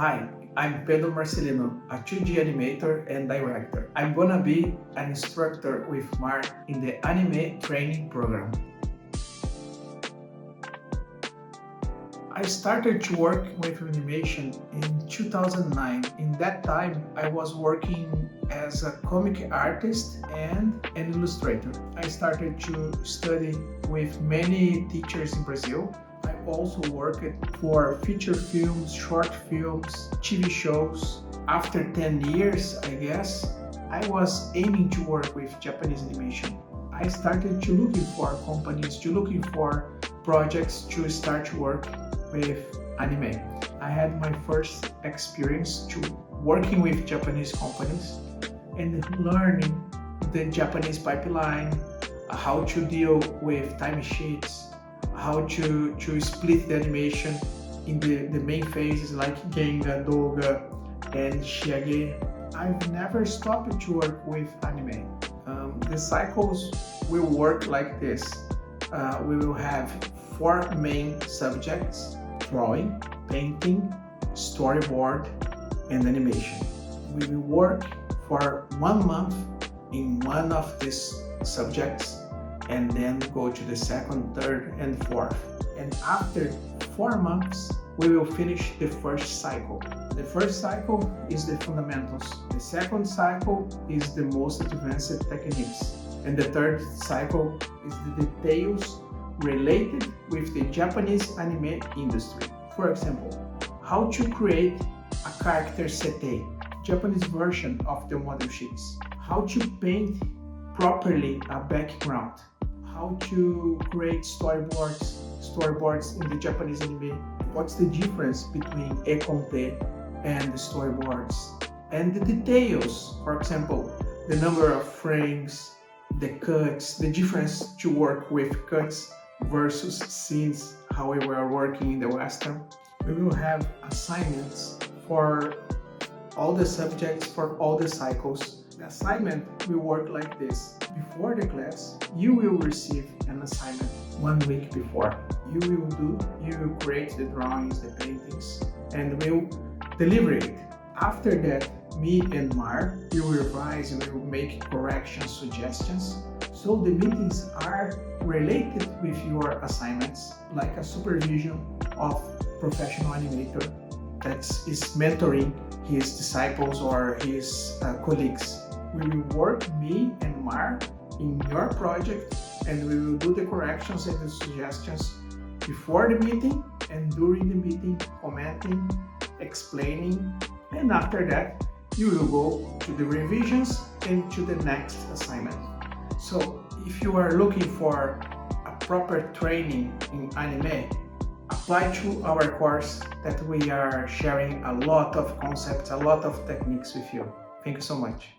Hi, I'm Pedro Marcelino, a 2D animator and director. I'm gonna be an instructor with Maru in the anime training program. I started to work with animation in 2009. In that time, I was working as a comic artist and an illustrator. I started to study with many teachers in Brazil. I also worked for feature films, short films, TV shows. After 10 years, I guess, I was aiming to work with Japanese animation. I started to looking for companies, to looking for projects to start to work with anime. I had my first experience to working with Japanese companies and learning the Japanese pipeline, how to deal with timesheets, how to split the animation in the main phases like Genga, Doga, and Shiage. I've never stopped to work with anime. The cycles will work like this. We will have 4 main subjects: drawing, painting, storyboard, and animation. We will work for 1 month in one of these subjects and then go to the second, third, and fourth. And after 4 months, we will finish the first cycle. The first cycle is the fundamentals. The second cycle is the most advanced techniques. And the third cycle is the details related with the Japanese anime industry. For example, how to create a character sete, Japanese version of the model sheets. How to paint properly a background. How to create storyboards in the Japanese anime. What's the difference between e-conte and the storyboards? And the details, for example, the number of frames, the cuts, the difference to work with cuts versus scenes, how we were working in the Western. We will have assignments for all the subjects, for all the cycles. The assignment will work like this. Before the class, you will receive an assignment 1 week before. You will create the drawings, the paintings, and will deliver it. After that, me and Maru will revise and we will make corrections, suggestions. So the meetings are related with your assignments, like a supervision of professional animator that is mentoring his disciples or his colleagues. We will work, me and Maru, in your project, and we will do the corrections and the suggestions before the meeting and during the meeting, commenting, explaining, and after that you will go to the revisions and to the next assignment. So if you are looking for a proper training in anime, apply to our course that we are sharing a lot of concepts, a lot of techniques with you. Thank you so much.